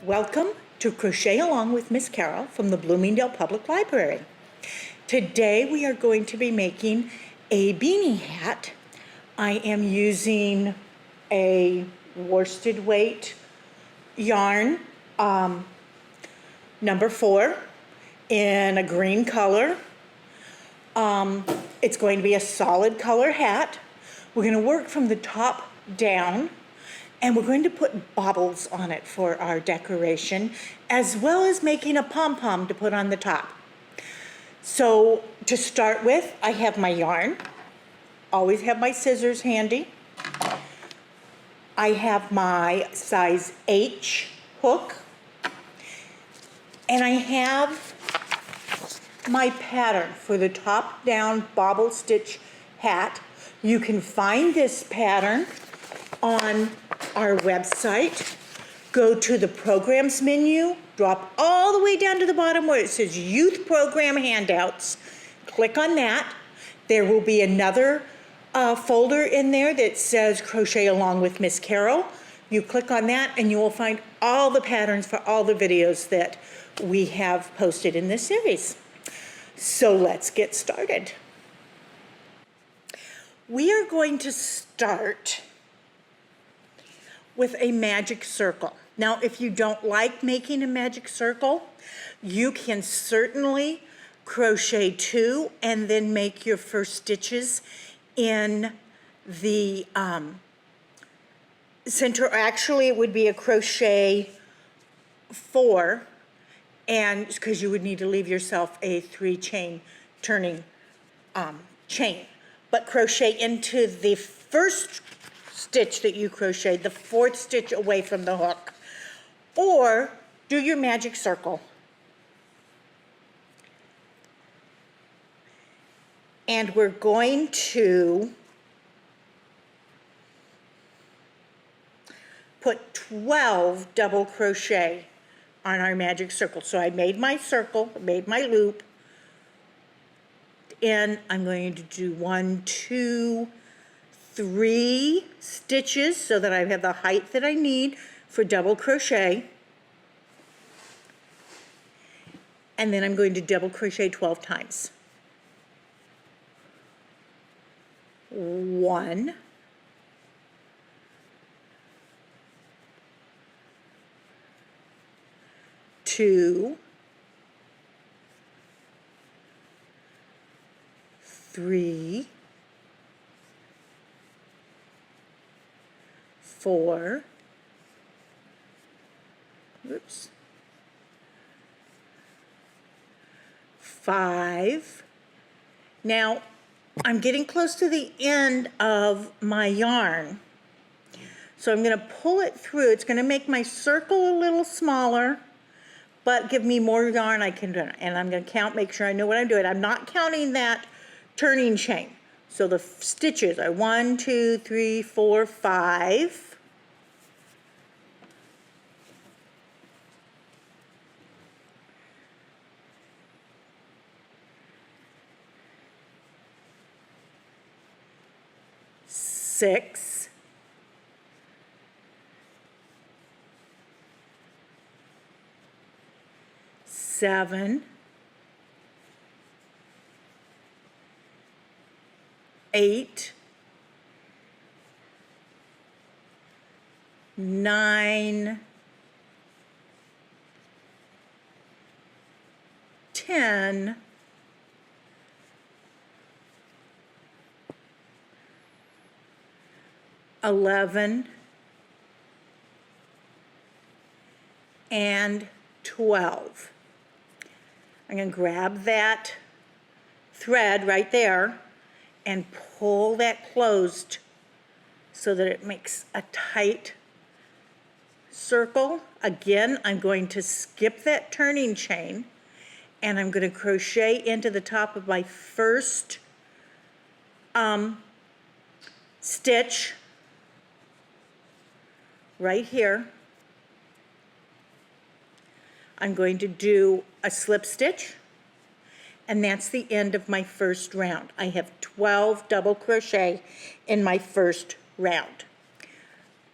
Welcome to Crochet Along with Miss Carol from the Bloomingdale Public Library. Today we are going to be making a beanie hat. I am using a worsted weight yarn, number 4 in a green color. It's going to be a solid color hat. We're going to work from the top down, and we're going to put bobbles on it for our decoration, as well as making a pom-pom to put on the top. So to start with, I have my yarn. Always have my scissors handy. I have my size H hook. And I have my pattern for the top-down bobble stitch hat. You can find this pattern on our website. Go to the programs menu, drop all the way down to the bottom where it says Youth Program Handouts. Click on that. There will be another folder in there that says Crochet Along with Miss Carol. You click on that and you will find all the patterns for all the videos that we have posted in this series. So let's get started. We are going to start with a magic circle. Now, if you don't like making a magic circle, you can certainly crochet 2 and then make your first stitches in the center. Actually, it would be a crochet 4, and because you would need to leave yourself a 3 chain turning chain. But crochet into the first stitch that you crocheted, the 4th stitch away from the hook, or do your magic circle. And we're going to put 12 double crochet on our magic circle. So I made my circle, made my loop, and I'm going to do 1, 2, 3 stitches so that I have the height that I need for double crochet. And then I'm going to double crochet 12 times. 1, 2, 3, 4, oops, 5. Now, I'm getting close to the end of my yarn, so I'm going to pull it through. It's going to make my circle a little smaller, but give me more yarn I can do. And I'm going to count, make sure I know what I'm doing. I'm not counting that turning chain. So the stitches are 1, 2, 3, 4, 5. Six, 7, 8, 9, 10, 11, and 12. I'm going to grab that thread right there and pull that closed so that it makes a tight circle. Again, I'm going to skip that turning chain and I'm going to crochet into the top of my first stitch right here. I'm going to do a slip stitch, and that's the end of my first round. I have 12 double crochet in my first round.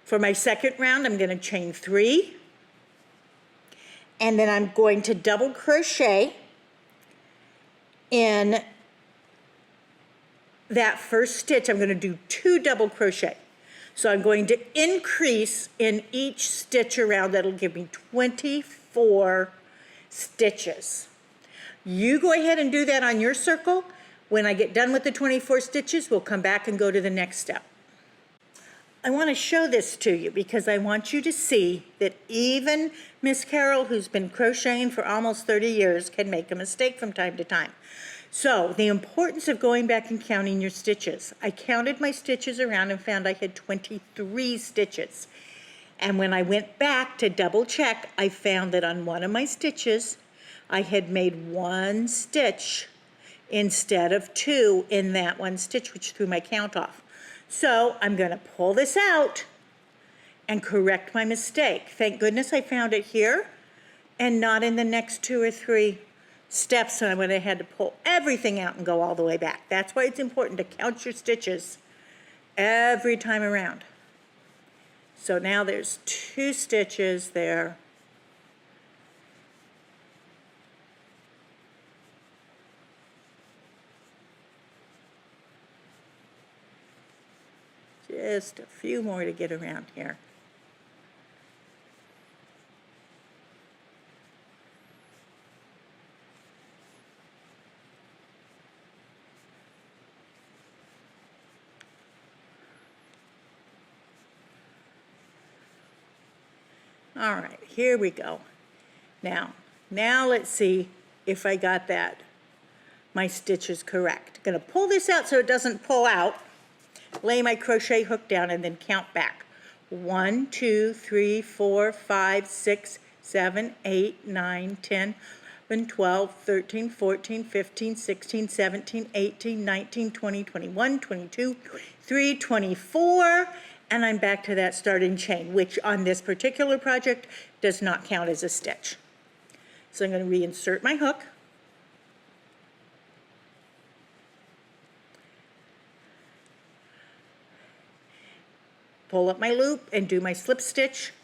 For my second round, I'm going to chain 3, And then I'm going to double crochet in that first stitch. I'm going to do 2 double crochet. So I'm going to increase in each stitch around. That'll give me 24 stitches. You go ahead and do that on your circle. When I get done with the 24 stitches, we'll come back and go to the next step. I want to show this to you because I want you to see that even Miss Carol, who's been crocheting for almost 30 years, can make a mistake from time to time. So the importance of going back and counting your stitches. I counted my stitches around and found I had 23 stitches. And when I went back to double check, I found that on one of my stitches, I had made 1 stitch instead of 2 in that 1 stitch, which threw my count off. So I'm going to pull this out and correct my mistake. Thank goodness I found it here and not in the next 2 or 3 steps, and I would have had to pull everything out and go all the way back. That's why it's important to count your stitches every time around. So now there's 2 stitches there. Just a few more to get around here. All right, here we go. Now let's see if I got my stitches correct. I'm gonna pull this out so it doesn't pull out. Lay my crochet hook down and then count back. 1, 2, 3, 4, 5, 6, 7, 8, 9, 10, 11, 12, 13, 14, 15, 16, 17, 18, 19, 20, 21, 22, 23, 24, and I'm back to that starting chain, which on this particular project does not count as a stitch. So I'm going to reinsert my hook. Pull up my loop and do my slip stitch,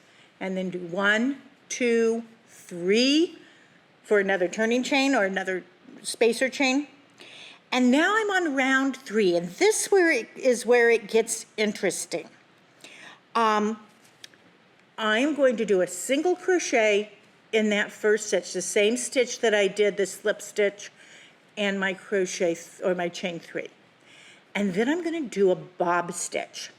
and then do 1, 2, 3 for another turning chain or another spacer chain. And now I'm on round 3, and this is where it gets interesting. I'm going to do a single crochet in that first stitch, the same stitch that I did the slip stitch and my crochet or my chain 3. And then I'm going to do a bob stitch.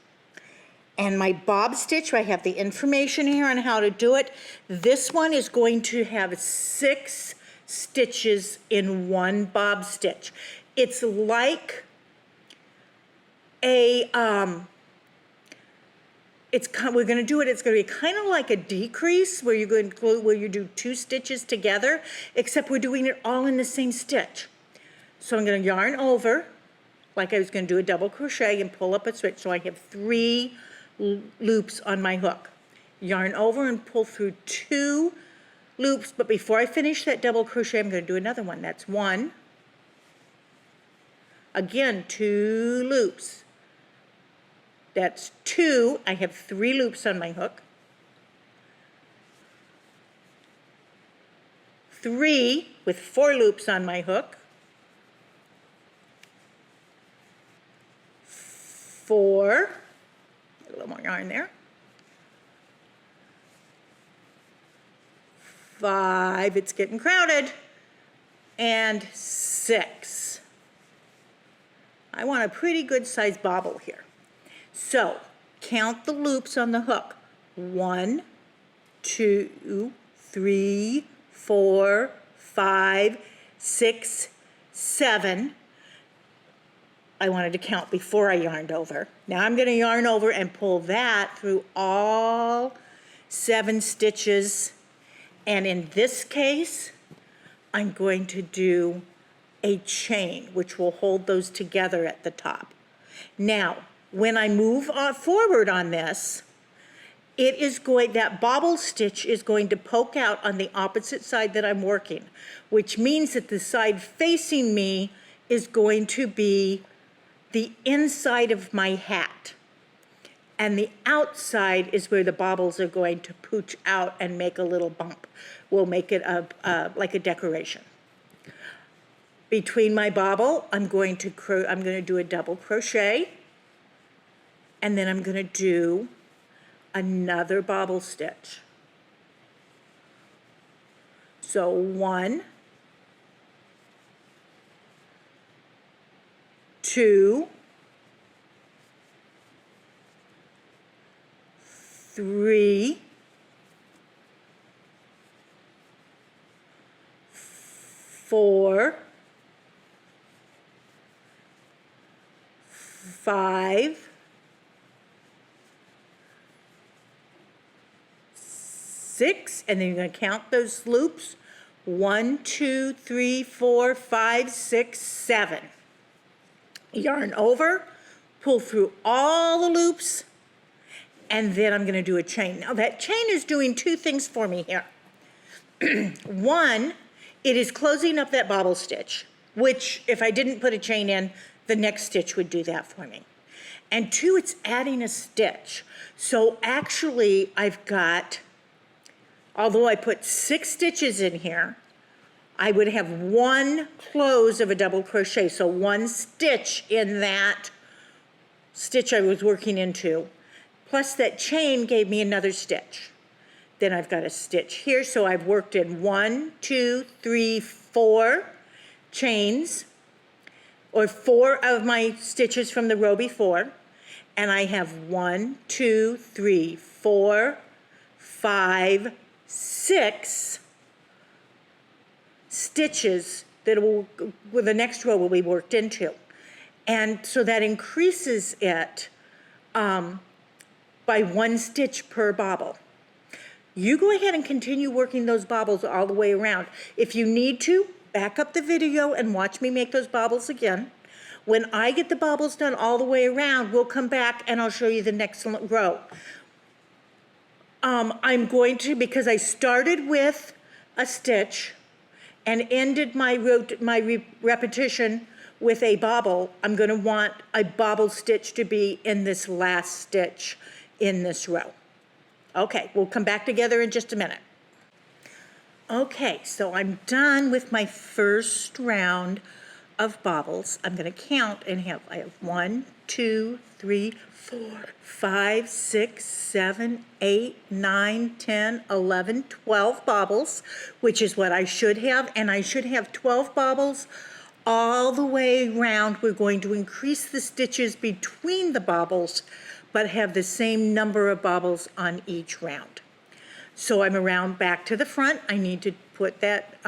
And my bob stitch, I have the information here on how to do it. This one is going to have 6 stitches in 1 bob stitch. It's like a, we're going to do it, it's going to be kind of like a decrease where you do 2 stitches together, except we're doing it all in the same stitch. So I'm going to yarn over, like I was going to do a double crochet and pull up a switch. So I have 3 loops on my hook. Yarn over and pull through 2 loops, but before I finish that double crochet, I'm going to do another one. That's 1. Again, 2 loops. That's 2. I have 3 loops on my hook. 3 with 4 loops on my hook. 4. A little more yarn there. 5, it's getting crowded. And 6. I want a pretty good sized bobble here. So count the loops on the hook. 1, 2, 3, 4, 5, 6, 7. I wanted to count before I yarned over. Now I'm going to yarn over and pull that through all 7 stitches. And in this case, I'm going to do a chain, which will hold those together at the top. Now, when I move forward on this, that bobble stitch is going to poke out on the opposite side that I'm working, which means that the side facing me is going to be the inside of my hat. and the outside is where the bobbles are going to pooch out and make a little bump. We'll make it like a decoration. Between my bobble, I'm going to do a double crochet, and then I'm going to do another bobble stitch. So 1, 2, 3, 4, 5, 6, and then you're going to count those loops. 1, 2, 3, 4, 5, 6, 7. Yarn over, pull through all the loops, and then I'm going to do a chain. Now that chain is doing two things for me here. One, it is closing up that bobble stitch, which if I didn't put a chain in, the next stitch would do that for me. And two, it's adding a stitch. So actually I've got, although I put 6 stitches in here, I would have 1 close of a double crochet. So 1 stitch in that stitch I was working into, plus that chain gave me another stitch. Then I've got a stitch here, so I've worked in 1, 2, 3, 4 chains, or 4 of my stitches from the row before, and I have 1, 2, 3, 4, 5, 6 stitches that will, well, the next row will be worked into. And so that increases it by 1 stitch per bobble. You go ahead and continue working those bobbles all the way around. If you need to, back up the video and watch me make those bobbles again. When I get the bobbles done all the way around, we'll come back and I'll show you the next row. I'm going to, because I started with a stitch and ended my repetition with a bobble, I'm going to want a bobble stitch to be in this last stitch in this row. Okay, we'll come back together in just a minute. Okay, so I'm done with my first round of bobbles. I'm going to count and I have 1, 2, 3, 4, 5, 6, 7, 8, 9, 10, 11, 12 bobbles, which is what I should have, and I should have 12 bobbles all the way around. We're going to increase the stitches between the bobbles, but have the same number of bobbles on each round. So I'm around back to the front. I need to put that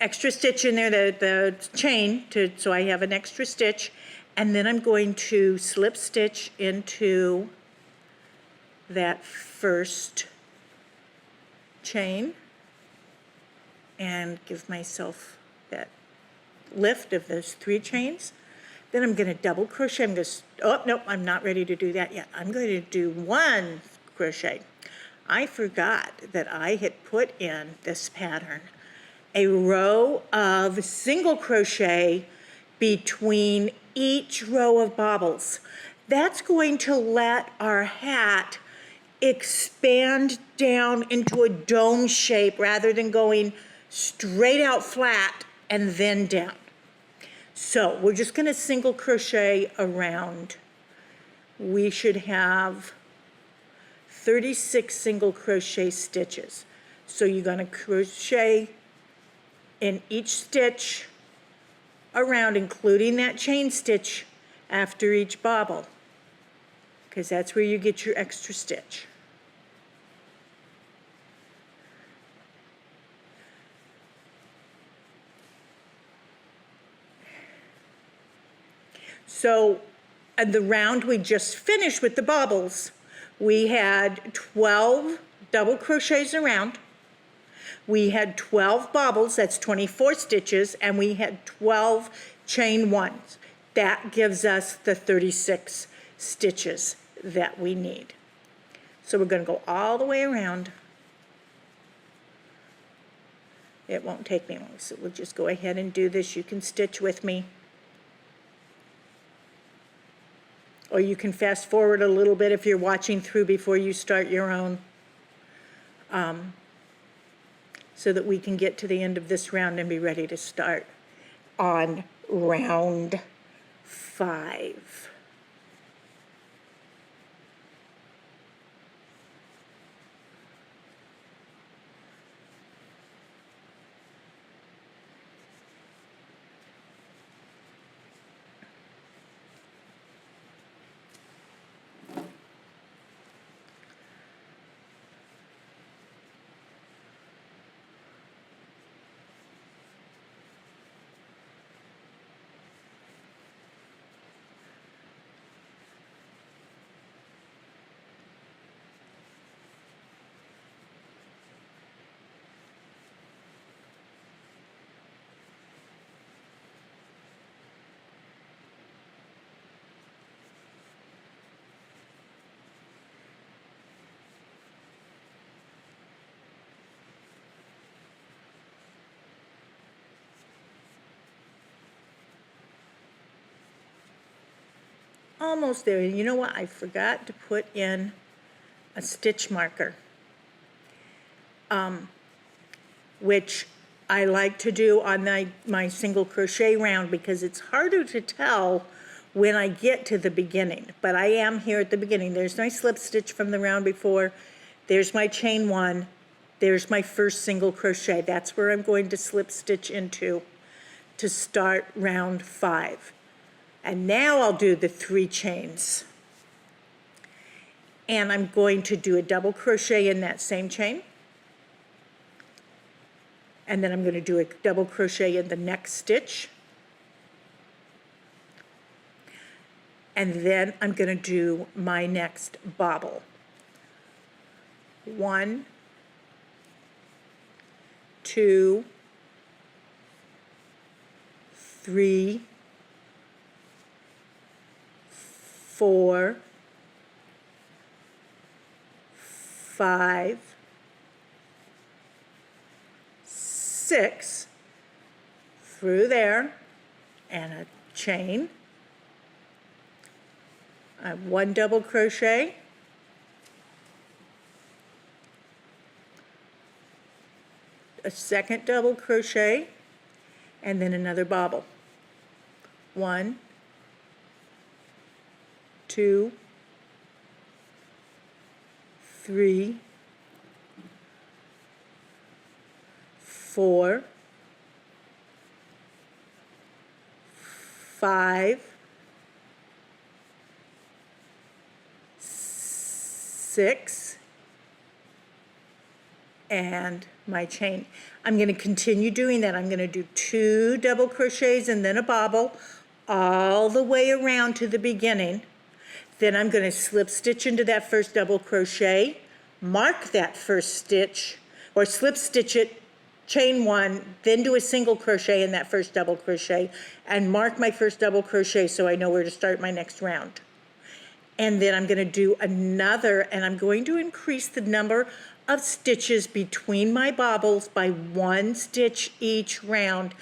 extra stitch in there, the chain, so I have an extra stitch, and then I'm going to slip stitch into that first chain and give myself that lift of those 3 chains. Then I'm going to double crochet. I'm going to, oh, no, I'm not ready to do that yet. I'm going to do 1 crochet. I forgot that I had put in this pattern a row of single crochet between each row of bobbles. That's going to let our hat expand down into a dome shape rather than going straight out flat and then down. So we're just going to single crochet around. We should have 36 single crochet stitches. So you're going to crochet in each stitch around, including that chain stitch after each bobble, because that's where you get your extra stitch. So at the round we just finished with the bobbles, we had 12 double crochets around. We had 12 bobbles, that's 24 stitches, and we had 12 chain ones. That gives us the 36 stitches that we need. So we're going to go all the way around. It won't take me long, so we'll just go ahead and do this. You can stitch with me. or you can fast forward a little bit if you're watching through before you start your own, so that we can get to the end of this round and be ready to start on round 5. Almost there. And you know what? I forgot to put in a stitch marker, which I like to do on my single crochet round because it's harder to tell when I get to the beginning. But I am here at the beginning. There's my slip stitch from the round before. There's my chain 1. There's my first single crochet. That's where I'm going to slip stitch into to start round 5. And now I'll do the 3 chains. And I'm going to do a double crochet in that same chain. And then I'm going to do a double crochet in the next stitch. And then I'm going to do my next bobble. 1, 2, 3, 4, 5, 6 through there, and a chain. I have 1 double crochet, a second double crochet, and then another bobble. 1, 2, 3, 4, 5, 6, and my chain. I'm going to continue doing that. I'm going to do 2 double crochets and then a bobble all the way around to the beginning. Then I'm going to slip stitch into that first double crochet, mark that first stitch, or slip stitch it, chain 1, then do a single crochet in that first double crochet, and mark my first double crochet so I know where to start my next round. And then I'm going to do another, and I'm going to increase the number of stitches between my bobbles by 1 stitch each round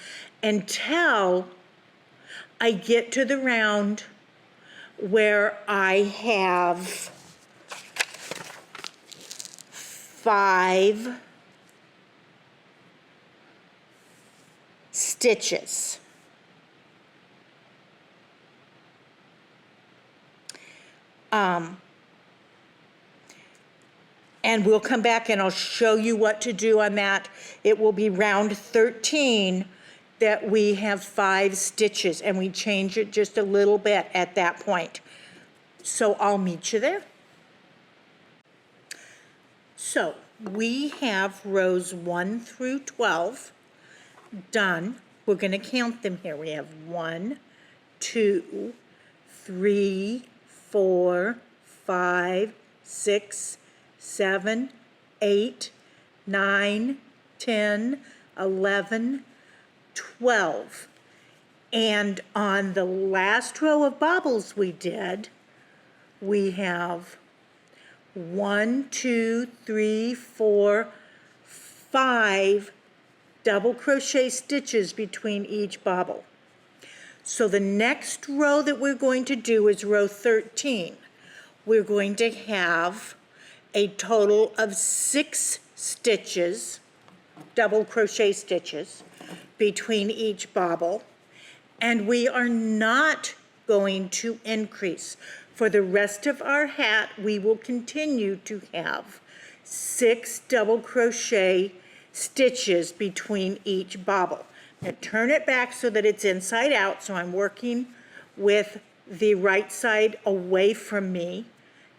until I get to the round where I have 5 stitches. And we'll come back and I'll show you what to do on that. It will be round 13 that we have 5 stitches, and we change it just a little bit at that point. So I'll meet you there. So we have rows 1 through 12 done. We're going to count them here. We have 1, 2, 3, 4, 5, 6, 7, 8, 9, 10, 11, 12. And on the last row of bobbles we did, we have 1, 2, 3, 4, 5 double crochet stitches between each bobble. So the next row that we're going to do is row 13. We're going to have a total of 6 stitches, double crochet stitches, between each bobble, and we are not going to increase. For the rest of our hat, we will continue to have 6 double crochet stitches between each bobble. Now turn it back so that it's inside out, so I'm working with the right side away from me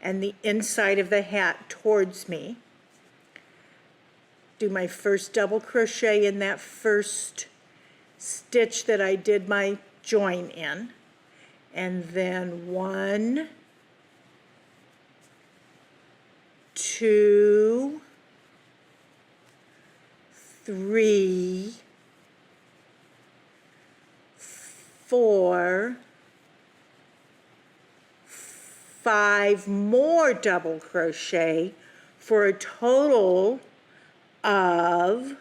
and the inside of the hat towards me. Do my first double crochet in that first stitch that I did my join in, and then 1, 2, 3, 4, 5 more double crochet for a total of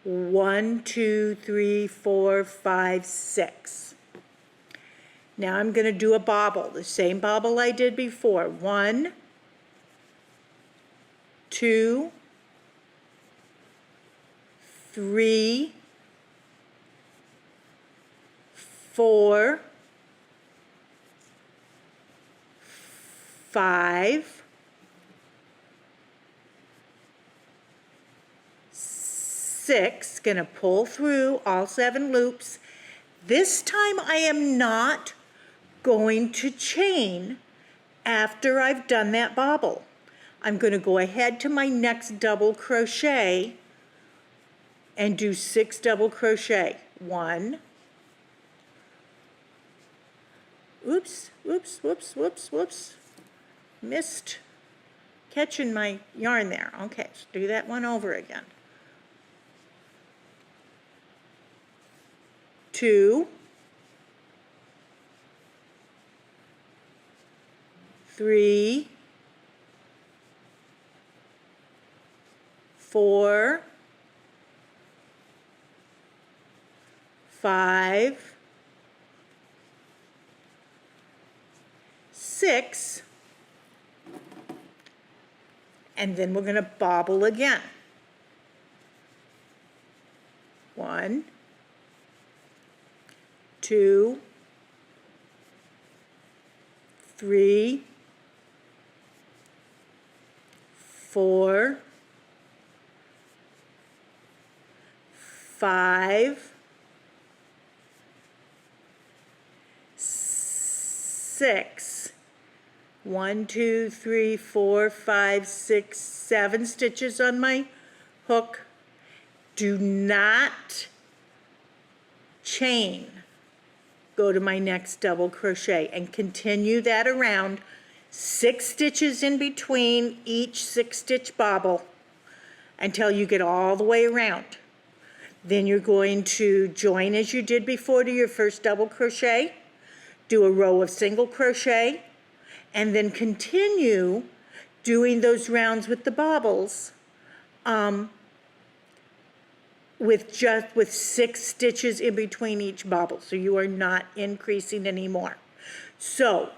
1, 2, 3, 4, 5, 6. Now I'm going to do a bobble, the same bobble I did before. 1, 2, 3, 4, 5, 6, gonna pull through all 7 loops. This time I am not going to chain after I've done that bobble. I'm gonna go ahead to my next double crochet and do 6 double crochet. 1, oops, whoops, whoops, whoops, whoops. Missed catching my yarn there. Okay, let's do that one over again. 2, 3, 4, 5, 6, and then we're going to bobble again. 1, 2, 3, 4, 5, 6. 1, 2, 3, 4, 5, 6, 7 stitches on my hook. Do not chain. Go to my next double crochet and continue that around. 6 stitches in between each 6-stitch bobble until you get all the way around. Then you're going to join as you did before to your first double crochet, do a row of single crochet, and then continue doing those rounds with the bobbles with 6 stitches in between each bobble, so you are not increasing anymore. So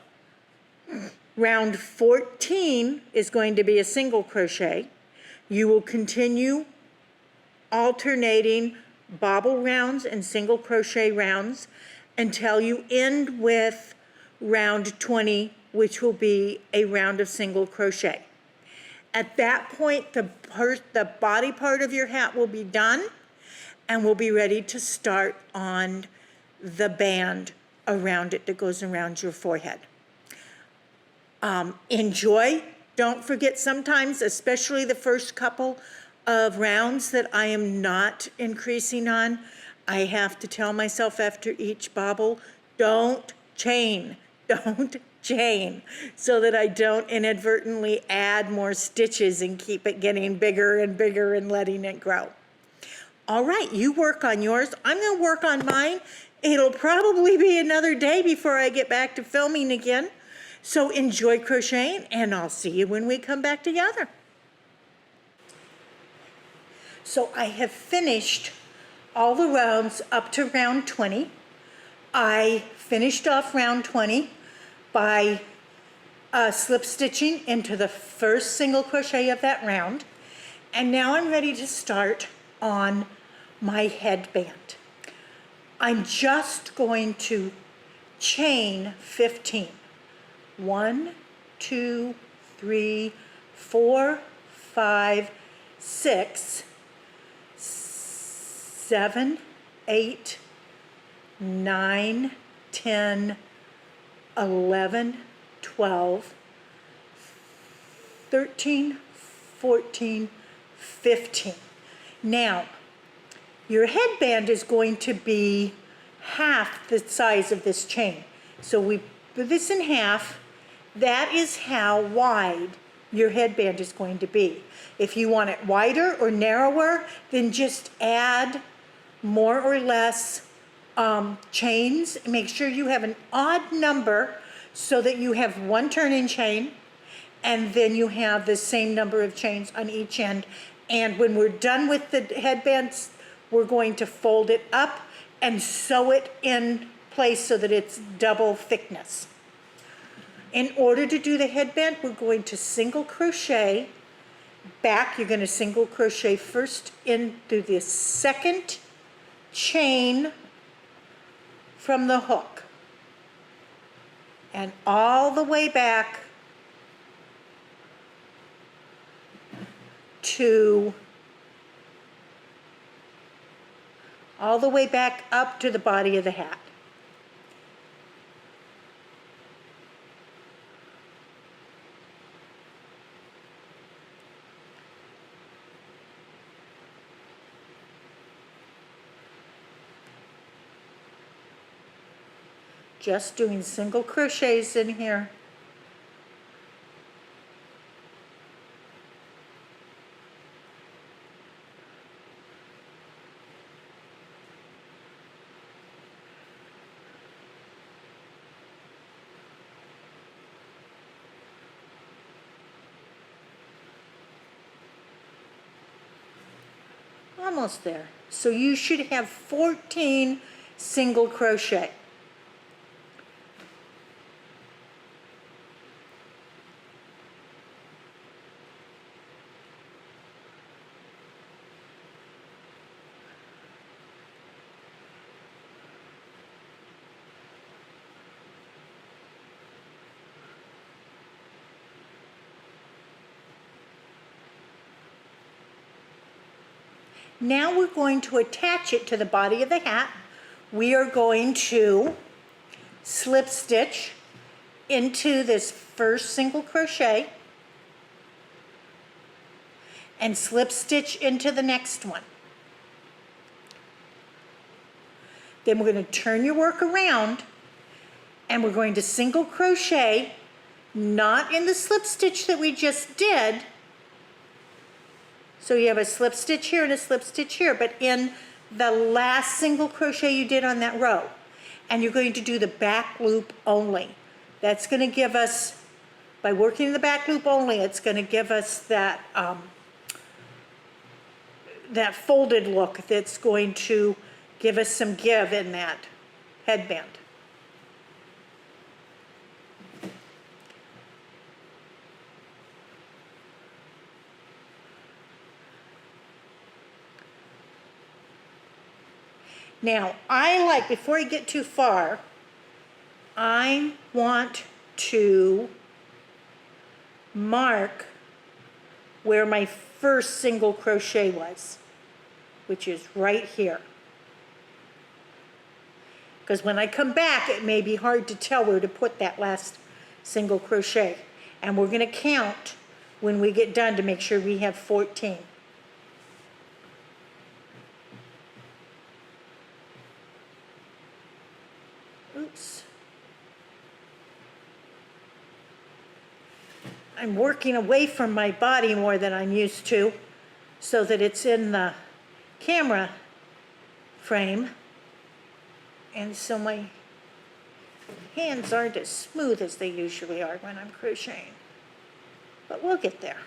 round 14 is going to be a single crochet. You will continue alternating bobble rounds and single crochet rounds until you end with round 20, which will be a round of single crochet. At that point, the body part of your hat will be done, and we'll be ready to start on the band around it that goes around your forehead. Enjoy. Don't forget, sometimes, especially the first couple of rounds that I am not increasing on, I have to tell myself after each bobble, don't chain, don't chain, so that I don't inadvertently add more stitches and keep it getting bigger and bigger and letting it grow. All right, you work on yours. I'm going to work on mine. It'll probably be another day before I get back to filming again. So enjoy crocheting, and I'll see you when we come back together. So I have finished all the rounds up to round 20. I finished off round 20 by slip stitching into the first single crochet of that round, and now I'm ready to start on my headband. I'm just going to chain 15. 1, 2, 3, 4, 5, 6, 7, 8, 9, 10, 11, 12, 13, 14, 15. Now, your headband is going to be half the size of this chain. So we put this in half. That is how wide your headband is going to be. If you want it wider or narrower, then just add more or less chains. Make sure you have an odd number so that you have one turning chain, and then you have the same number of chains on each end. And when we're done with the headbands, we're going to fold it up and sew it in place so that it's double thickness. In order to do the headband, we're going to single crochet back. You're going to single crochet first in through the second chain from the hook and all the way back to up to the body of the hat. Just doing single crochets in here. Almost there. So you should have 14 single crochet. Now we're going to attach it to the body of the hat. We are going to slip stitch into this first single crochet and slip stitch into the next one. Then we're going to turn your work around and we're going to single crochet, not in the slip stitch that we just did. So you have a slip stitch here and a slip stitch here, but in the last single crochet you did on that row. And you're going to do the back loop only. That's going to give us, by working the back loop only, it's going to give us that, that folded look that's going to give us some give in that headband. Now, before I get too far, I want to mark where my first single crochet was, which is right here. Because when I come back, it may be hard to tell where to put that last single crochet. And we're going to count when we get done to make sure we have 14. Oops. I'm working away from my body more than I'm used to so that it's in the camera frame. And so my hands aren't as smooth as they usually are when I'm crocheting. But we'll get there.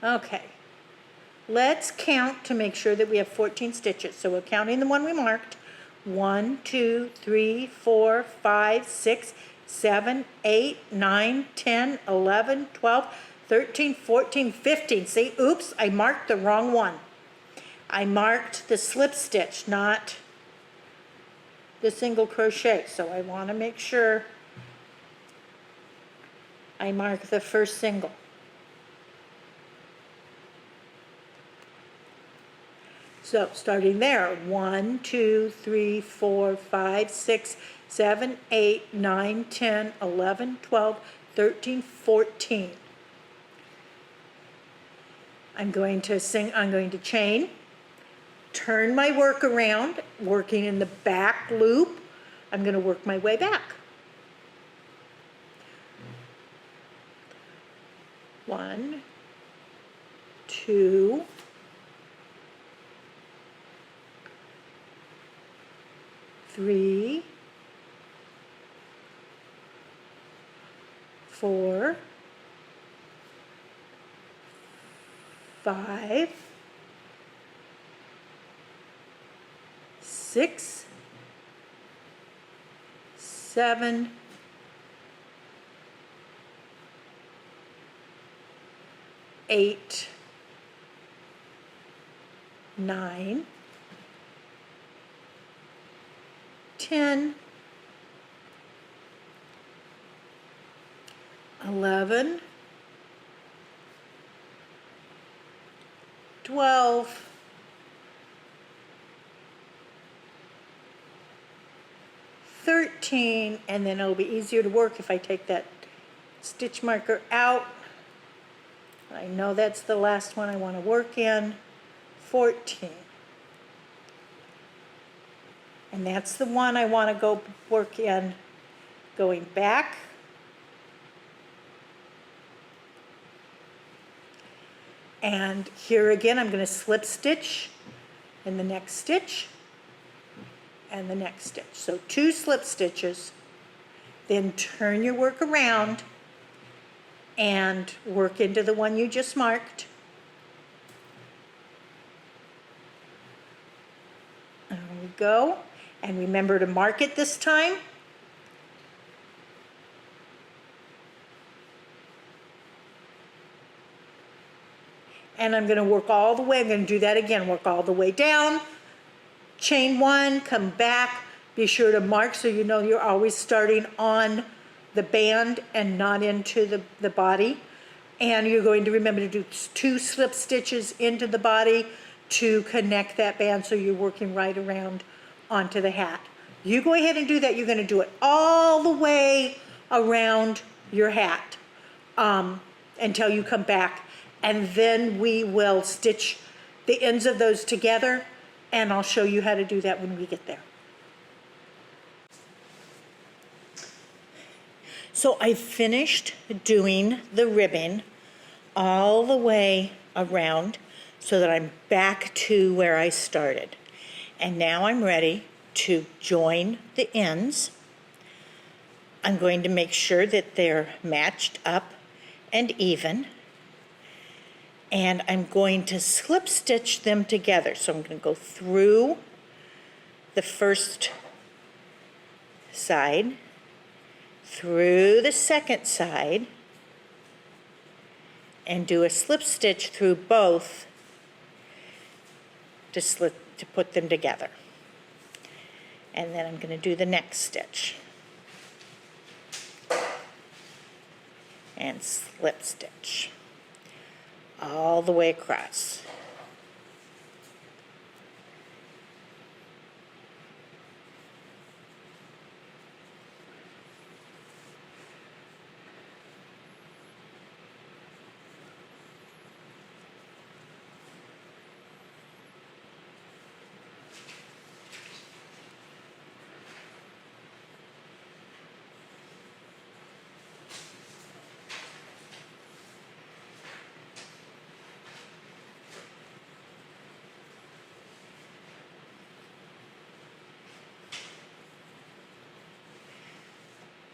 Okay. Let's count to make sure that we have 14 stitches. So we're counting the one we marked. 1, 2, 3, 4, 5, 6, 7, 8, 9, 10, 11, 12, 13, 14, 15. See, oops, I marked the wrong one. I marked the slip stitch, not the single crochet. So I want to make sure I mark the first single. So starting there, 1, 2, 3, 4, 5, 6, 7, 8, 9, 10, 11, 12, 13, 14. I'm going to chain, turn my work around, working in the back loop. I'm going to work my way back. 1, 2, 3, 4, 5, 6, 7, 8, 9, 10, 11, 12, 13, and then it'll be easier to work if I take that stitch marker out. I know that's the last one I want to work in. 14. And that's the one I want to go work in, going back. And here again, I'm going to slip stitch in the next stitch and the next stitch. So 2 slip stitches, then turn your work around and work into the one you just marked. There we go. And remember to mark it this time. And I'm going to work all the way. I'm going to do that again. Work all the way down. Chain 1, come back. Be sure to mark so you know you're always starting on the band and not into the body. And you're going to remember to do 2 slip stitches into the body to connect that band so you're working right around onto the hat. You go ahead and do that. You're going to do it all the way around your hat until you come back. And then we will stitch the ends of those together, and I'll show you how to do that when we get there. So I finished doing the ribbing all the way around so that I'm back to where I started. And now I'm ready to join the ends. I'm going to make sure that they're matched up and even. And I'm going to slip stitch them together. So I'm going to go through the first side, through the second side, and do a slip stitch through both to put them together. And then I'm going to do the next stitch and slip stitch all the way across.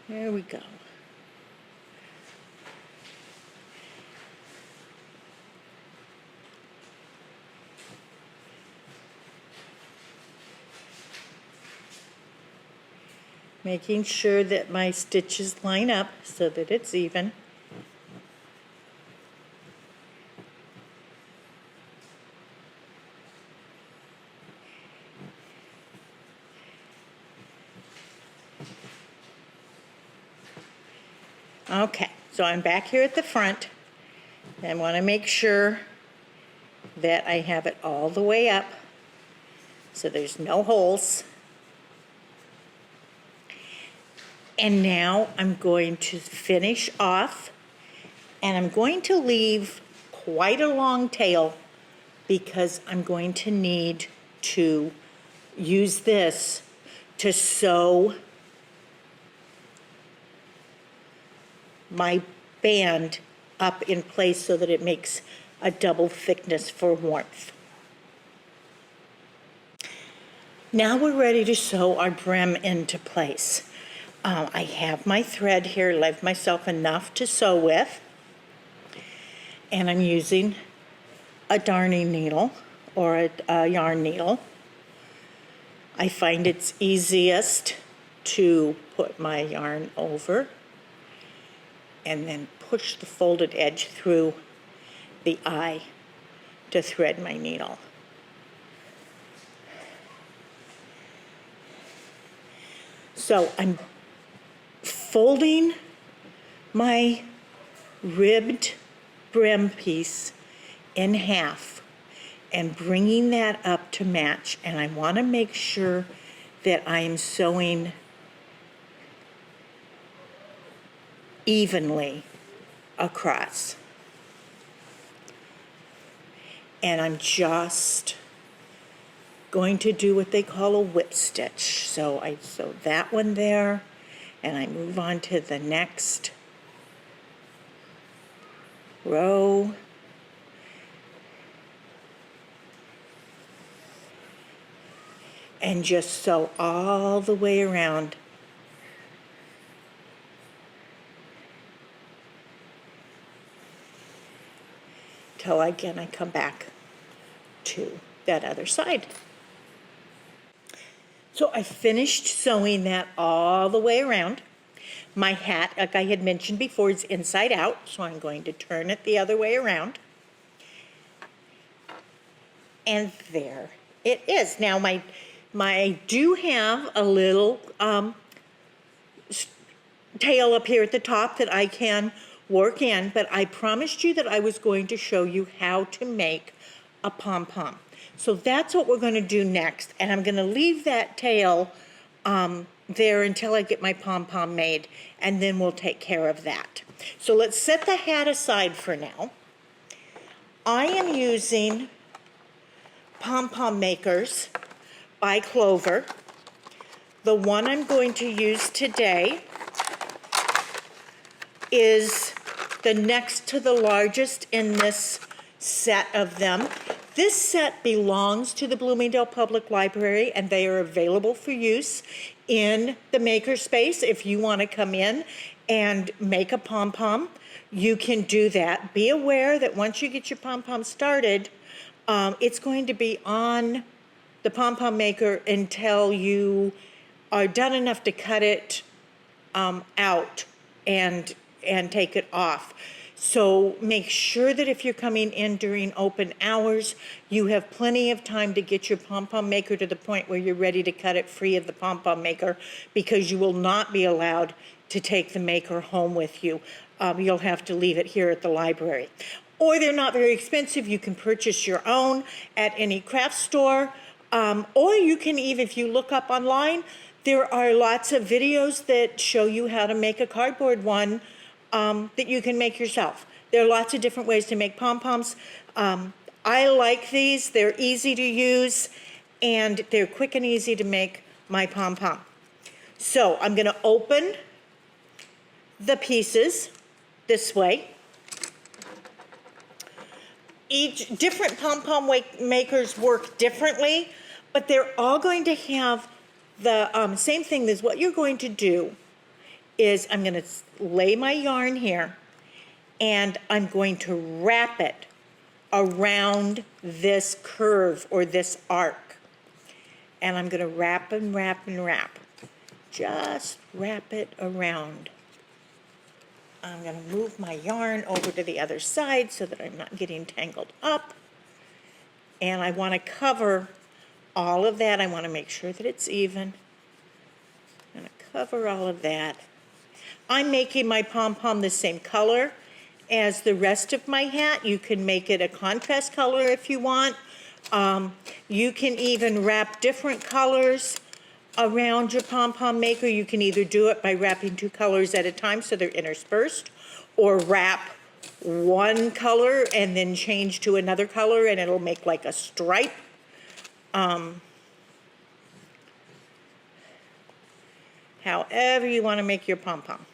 There we go. making sure that my stitches line up so that it's even. Okay, so I'm back here at the front. I want to make sure that I have it all the way up so there's no holes. And now I'm going to finish off, and I'm going to leave quite a long tail because I'm going to need to use this to sew my band up in place so that it makes a double thickness for warmth. Now we're ready to sew our brim into place. I have my thread here, left myself enough to sew with, and I'm using a darning needle or a yarn needle. I find it's easiest to put my yarn over and then push the folded edge through the eye to thread my needle. So I'm folding my ribbed brim piece in half and bringing that up to match, and I want to make sure that I'm sewing evenly across. And I'm just going to do what they call a whip stitch. So I sew that one there, and I move on to the next row. And just sew all the way around. Till again I come back to that other side. So I finished sewing that all the way around. My hat, like I had mentioned before, is inside out, so I'm going to turn it the other way around. And there it is. Now I do have a little tail up here at the top that I can work in, but I promised you that I was going to show you how to make a pom-pom. So that's what we're going to do next, and I'm going to leave that tail there until I get my pom-pom made, and then we'll take care of that. So let's set the hat aside for now. I am using Pom-Pom Makers by Clover. The one I'm going to use today is the next to the largest in this set of them. This set belongs to the Bloomingdale Public Library, and they are available for use in the makerspace. If you want to come in and make a pom-pom, you can do that. Be aware that once you get your pom-pom started, it's going to be on the pom-pom maker until you are done enough to cut it out and take it off. So make sure that if you're coming in during open hours, you have plenty of time to get your pom-pom maker to the point where you're ready to cut it free of the pom-pom maker, because you will not be allowed to take the maker home with you. You'll have to leave it here at the library. Or they're not very expensive. You can purchase your own at any craft store. Or you can even, if you look up online, there are lots of videos that show you how to make a cardboard one that you can make yourself. There are lots of different ways to make pom-poms. I like these. They're easy to use, and they're quick and easy to make my pom-pom. So I'm going to open the pieces this way. Each different pom-pom makers work differently, but they're all going to have the same thing. Is what you're going to do is I'm going to lay my yarn here, and I'm going to wrap it around this curve or this arc. And I'm going to wrap and wrap and wrap, just wrap it around. I'm going to move my yarn over to the other side so that I'm not getting tangled up. And I want to cover all of that. I want to make sure that it's even. I'm going to cover all of that. I'm making my pom-pom the same color as the rest of my hat. You can make it a contrast color if you want. You can even wrap different colors around your pom-pom maker. You can either do it by wrapping 2 colors at a time so they're interspersed, or wrap one color and then change to another color and it'll make like a stripe. However you want to make your pom-pom.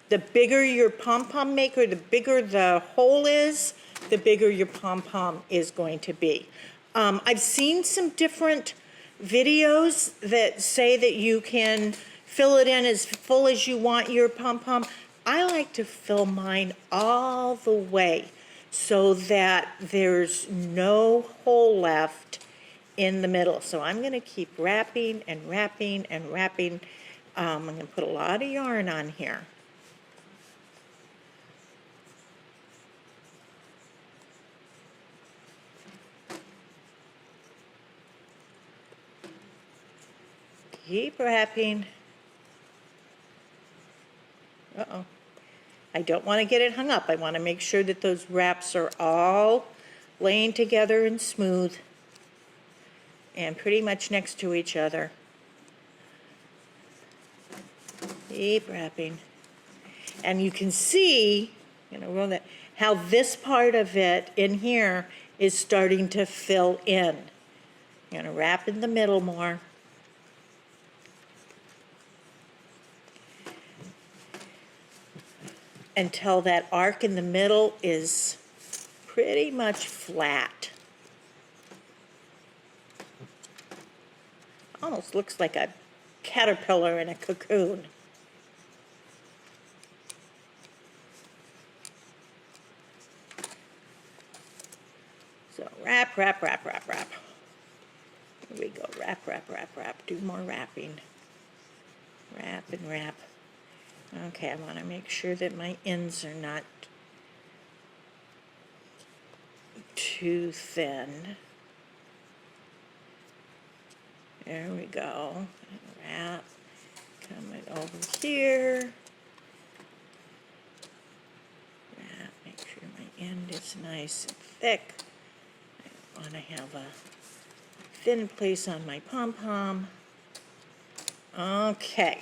The bigger your pom-pom maker, the bigger the hole is, the bigger your pom-pom is going to be. I've seen some different videos that say that you can fill it in as full as you want your pom-pom. I like to fill mine all the way so that there's no hole left in the middle. So I'm going to keep wrapping and wrapping and wrapping. I'm going to put a lot of yarn on here. Keep wrapping. Uh-oh. I don't want to get it hung up. I want to make sure that those wraps are all laying together and smooth and pretty much next to each other. Keep wrapping. And you can see, roll that, how this part of it in here is starting to fill in. You're going to wrap in the middle more. Until that arc in the middle is pretty much flat. Almost looks like a caterpillar in a cocoon. So wrap, wrap, wrap, wrap, wrap. Here we go, wrap, wrap, wrap, wrap. Do more wrapping. Wrap and wrap. Okay, I want to make sure that my ends are not too thin. There we go. Wrap. Come it over here. Wrap. Make sure my end is nice and thick. I don't want to have a thin place on my pom-pom. Okay.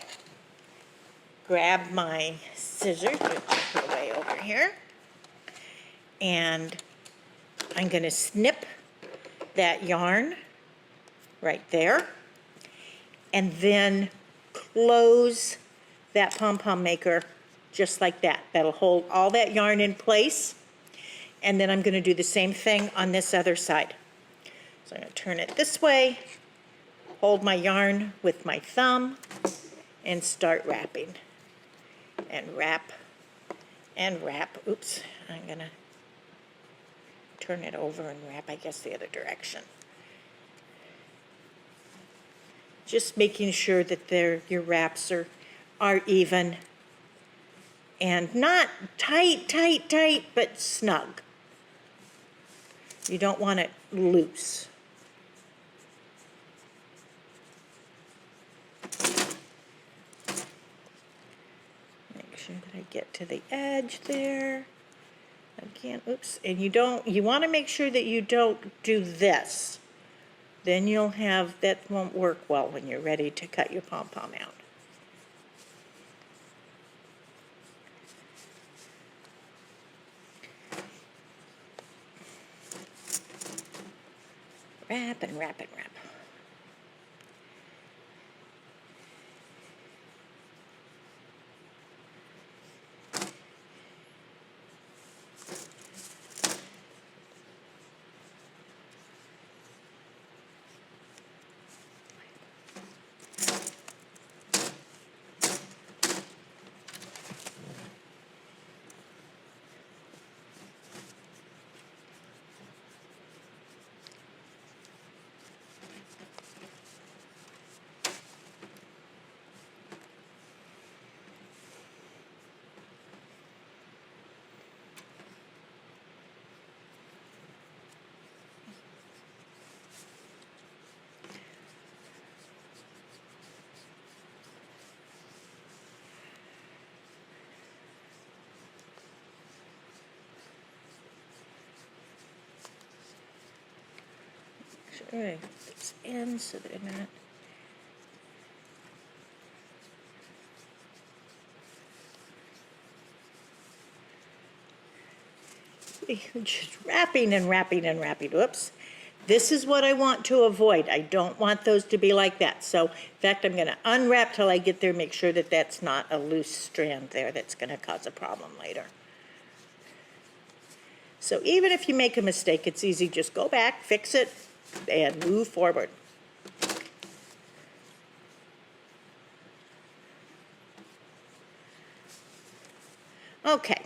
Grab my scissors, put away over here, and I'm going to snip that yarn right there, and then close that pom-pom maker just like that. That'll hold all that yarn in place, and then I'm going to do the same thing on this other side. So I'm going to turn it this way, hold my yarn with my thumb, and start wrapping. And wrap and wrap. Oops, I'm gonna turn it over and wrap, I guess, the other direction. Just making sure that your wraps are even and not tight, tight, tight, but snug. You don't want it loose. Sure that I get to the edge there. Again, oops, and you want to make sure that you don't do this. Then you'll have, that won't work well when you're ready to cut your pom-pom out. Wrap and wrap and wrap. right, this in so that I'm not. Just wrapping and wrapping and wrapping. Whoops. This is what I want to avoid. I don't want those to be like that. So, in fact, I'm going to unwrap till I get there, make sure that that's not a loose strand there that's going to cause a problem later. So even if you make a mistake, it's easy. Just go back, fix it, and move forward. Okay,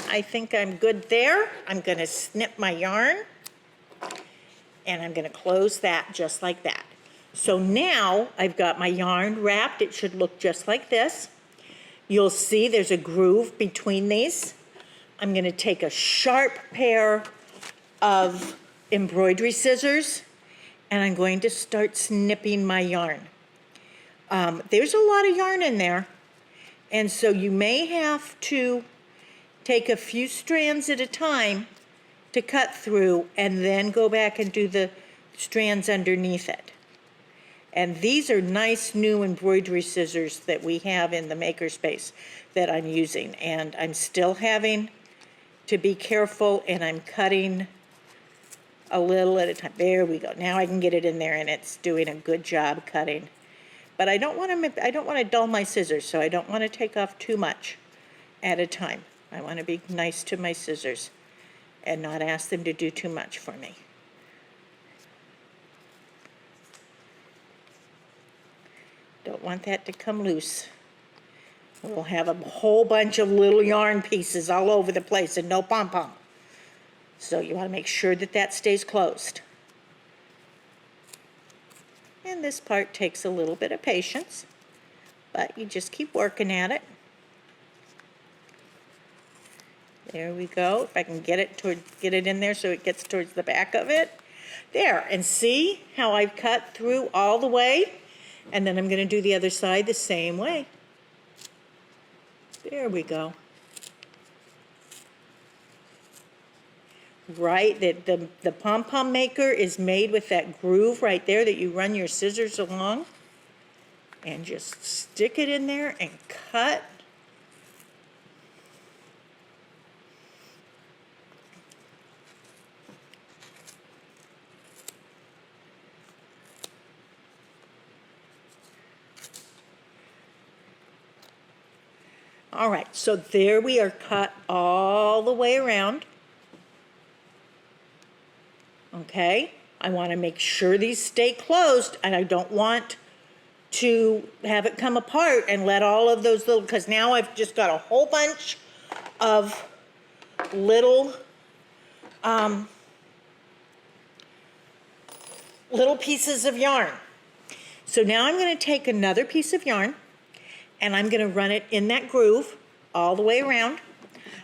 I think I'm good there. I'm going to snip my yarn, and I'm going to close that just like that. So now I've got my yarn wrapped. It should look just like this. You'll see there's a groove between these. I'm going to take a sharp pair of embroidery scissors, and I'm going to start snipping my yarn. There's a lot of yarn in there, and so you may have to take a few strands at a time to cut through and then go back and do the strands underneath it. And these are nice new embroidery scissors that we have in the makerspace that I'm using, and I'm still having to be careful, and I'm cutting a little at a time. There we go. Now I can get it in there, and it's doing a good job cutting. But I don't want to dull my scissors, so I don't want to take off too much at a time. I want to be nice to my scissors and not ask them to do too much for me. Don't want that to come loose. We'll have a whole bunch of little yarn pieces all over the place and no pom-pom. So you want to make sure that that stays closed. And this part takes a little bit of patience, but you just keep working at it. There we go. If I can get it in there so it gets towards the back of it. There, and see how I've cut through all the way? And then I'm going to do the other side the same way. There we go. Right, the pom-pom maker is made with that groove right there that you run your scissors along. And just stick it in there and cut. All right, so there we are, cut all the way around. Okay, I want to make sure these stay closed, and I don't want to have it come apart and let all of those little, because now I've just got a whole bunch of little pieces of yarn. So now I'm going to take another piece of yarn, and I'm going to run it in that groove all the way around.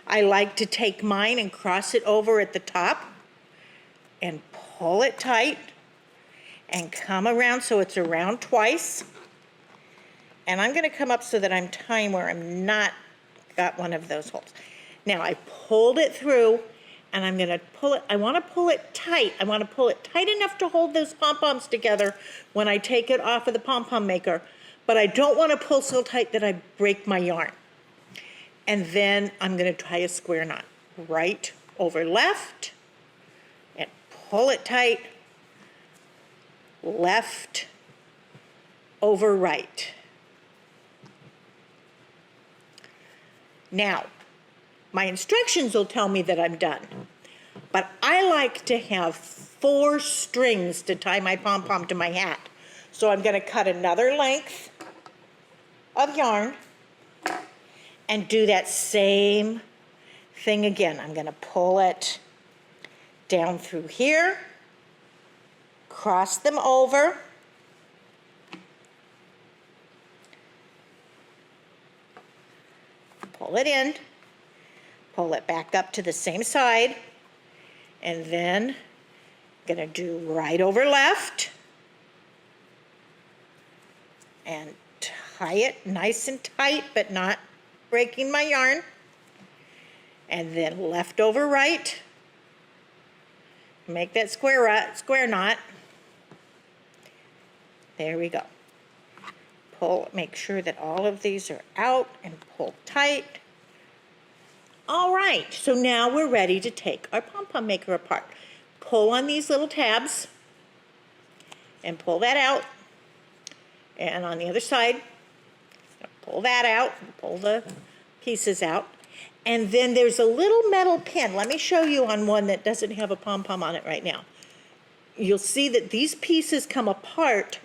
I like to take mine and cross it over at the top and pull it tight and come around so it's around twice. And I'm going to come up so that I'm tying where I'm not got one of those holes. Now I pulled it through, and I'm going to pull it. I want to pull it tight. I want to pull it tight enough to hold those pom-poms together when I take it off of the pom-pom maker. But I don't want to pull so tight that I break my yarn. And then I'm going to tie a square knot. Right over left, and pull it tight. Left over right. Now, my instructions will tell me that I'm done. But I like to have 4 strings to tie my pom-pom to my hat. So I'm going to cut another length of yarn and do that same thing again. I'm going to pull it down through here, cross them over, pull it in, pull it back up to the same side, and then I'm going to do right over left and tie it nice and tight, but not breaking my yarn. And then left over right. Make that square knot. There we go. Pull, make sure that all of these are out and pull tight. All right, so now we're ready to take our pom-pom maker apart. Pull on these little tabs and pull that out. And on the other side, pull that out, pull the pieces out. And then there's a little metal pin. Let me show you on one that doesn't have a pom-pom on it right now. You'll see that these pieces come apart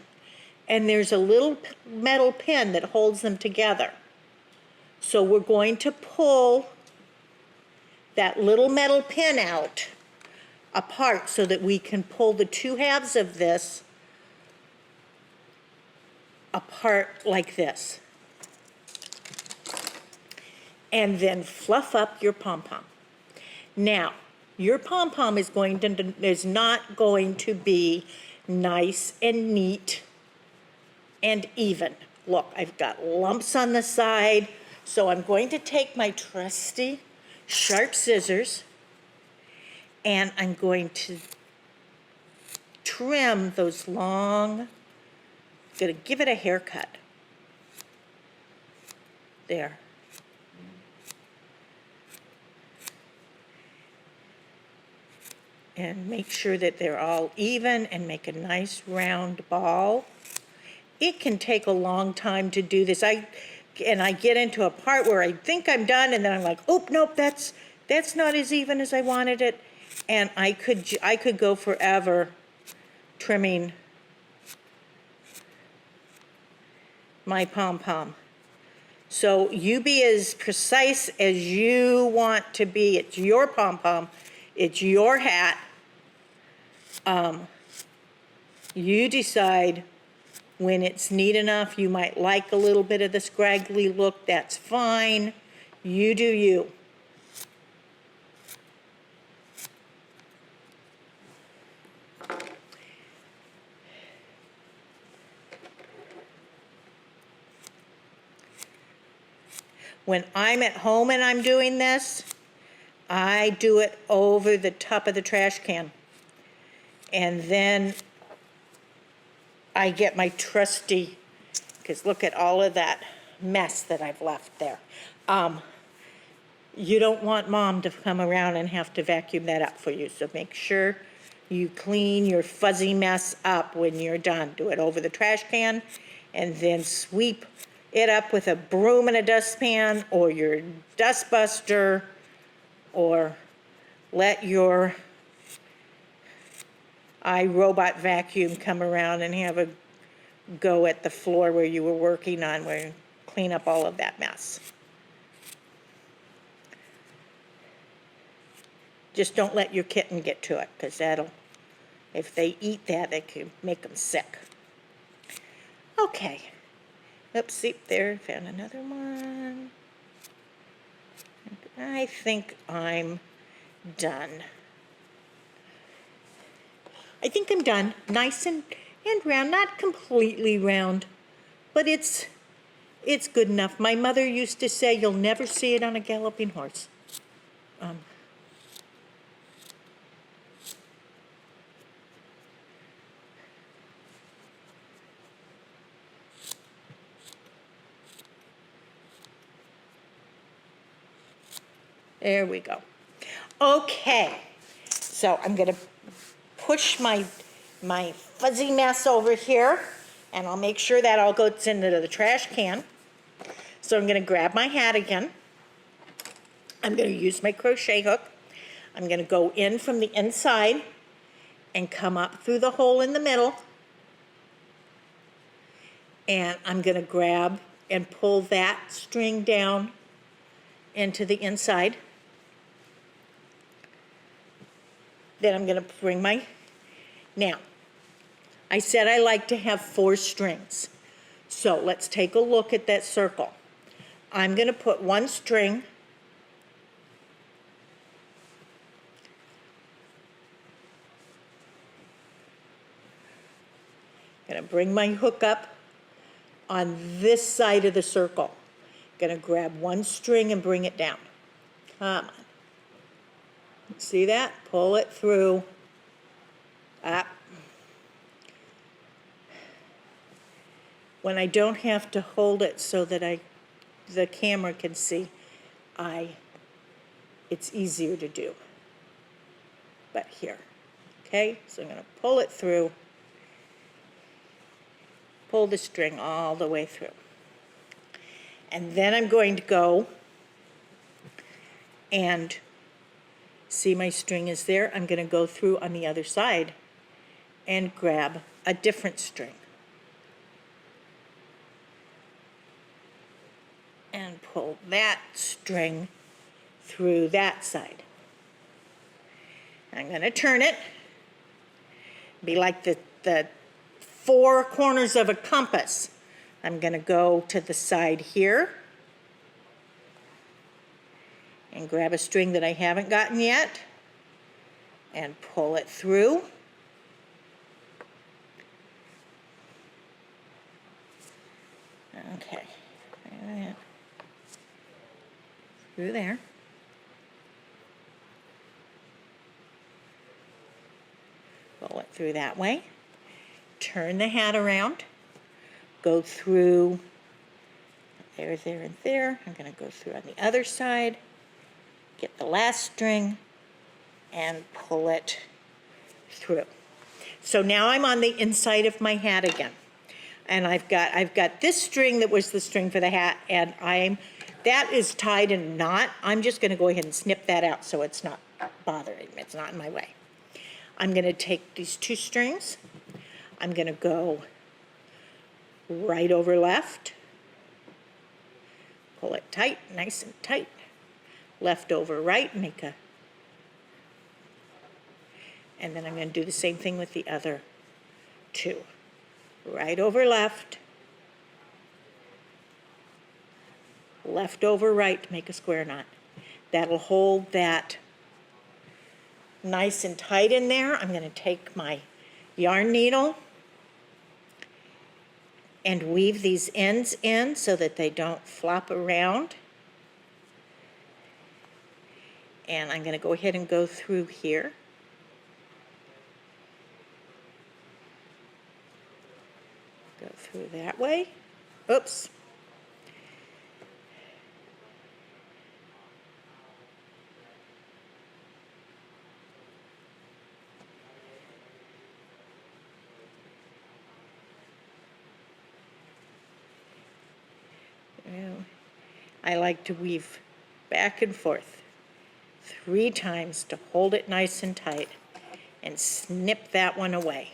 and there's a little metal pin that holds them together. So we're going to pull that little metal pin out apart so that we can pull the two halves of this apart like this. And then fluff up your pom-pom. Now, your pom-pom is not going to be nice and neat and even. Look, I've got lumps on the side, so I'm going to take my trusty sharp scissors and I'm going to trim those long, I'm going to give it a haircut. There. And make sure that they're all even and make a nice round ball. It can take a long time to do this. I get into a part where I think I'm done and then I'm like, oh, nope, that's not as even as I wanted it. And I could go forever trimming my pom-pom. So you be as precise as you want to be. It's your pom-pom. It's your hat. You decide when it's neat enough. You might like a little bit of the scraggly look. That's fine. You do you. When I'm at home and I'm doing this, I do it over the top of the trash can. And then I get my trusty, because look at all of that mess that I've left there. You don't want Mom to come around and have to vacuum that up for you. So make sure you clean your fuzzy mess up when you're done. Do it over the trash can and then sweep it up with a broom and a dustpan or your dust buster, or let your iRobot vacuum come around and have a go at the floor where you were working on, where you clean up all of that mess. Just don't let your kitten get to it, because if they eat that, it can make them sick. Okay. Oopsie, there, found another one. I think I'm done. I think I'm done. Nice and round, not completely round, but it's good enough. My mother used to say, you'll never see it on a galloping horse. There we go. Okay, so I'm going to push my fuzzy mess over here, and I'll make sure that all goes into the trash can. So I'm going to grab my hat again. I'm going to use my crochet hook. I'm going to go in from the inside and come up through the hole in the middle. And I'm going to grab and pull that string down into the inside. Then I'm going to bring now, I said I like to have 4 strings. So let's take a look at that circle. I'm going to put 1 string going to bring my hook up on this side of the circle. Going to grab 1 string and bring it down. Come on. See that? Pull it through. Up. when I don't have to hold it so that the camera can see, it's easier to do. But here, okay? So I'm going to pull it through, pull the string all the way through. And then I'm going to go and see my string is there. I'm going to go through on the other side and grab a different string. And pull that string through that side. I'm going to turn it, be like the four corners of a compass. I'm going to go to the side here and grab a string that I haven't gotten yet and pull it through. Okay, through there. Pull it through that way. Turn the hat around. Go through there, there, and there. I'm going to go through on the other side. Get the last string and pull it through. So now I'm on the inside of my hat again. And I've got this string that was the string for the hat, and that is tied in a knot. I'm just going to go ahead and snip that out so it's not bothering me. It's not in my way. I'm going to take these two strings. I'm going to go right over left. Pull it tight, nice and tight. Left over right, and then I'm going to do the same thing with the other two. Right over left. Left over right to make a square knot. That'll hold that nice and tight in there. I'm going to take my yarn needle and weave these ends in so that they don't flop around. And I'm going to go ahead and go through here. Go through that way. Oops. I like to weave back and forth 3 times to hold it nice and tight and snip that one away.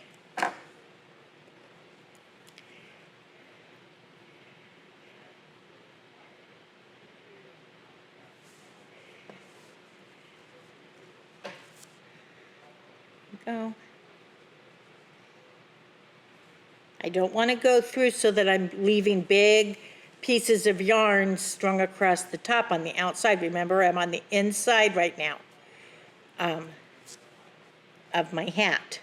Go. I don't want to go through so that I'm leaving big pieces of yarn strung across the top on the outside. Remember, I'm on the inside right now of my hat.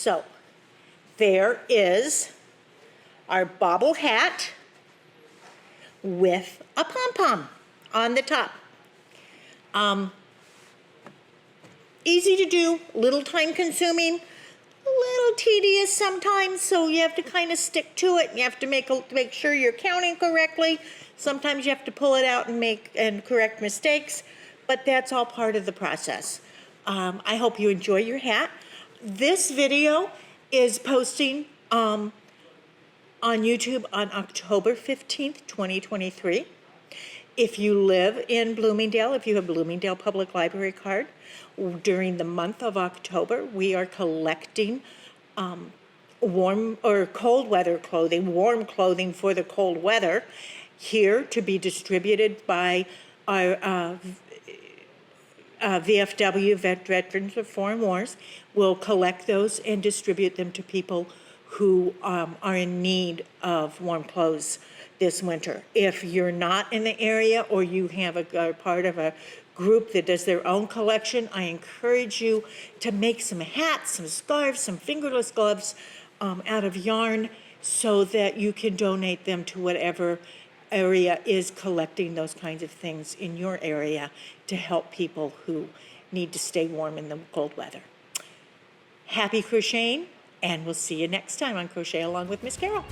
So there is our Bobble hat with a pom-pom on the top. Easy to do, little time consuming, a little tedious sometimes, so you have to kind of stick to it. You have to make sure you're counting correctly. Sometimes you have to pull it out and correct mistakes, but that's all part of the process. I hope you enjoy your hat. This video is posting on YouTube on October 15th, 2023. If you live in Bloomingdale, if you have a Bloomingdale Public Library card, during the month of October, we are collecting warm or cold weather clothing, warm clothing for the cold weather, here to be distributed by our VFW, Veterans of Foreign Wars. Will collect those and distribute them to people who are in need of warm clothes this winter. If you're not in the area or you have are part of a group that does their own collection, I encourage you to make some hats, some scarves, some fingerless gloves out of yarn so that you can donate them to whatever area is collecting those kinds of things in your area to help people who need to stay warm in the cold weather. Happy crocheting, and we'll see you next time on Crochet Along with Miss Carol.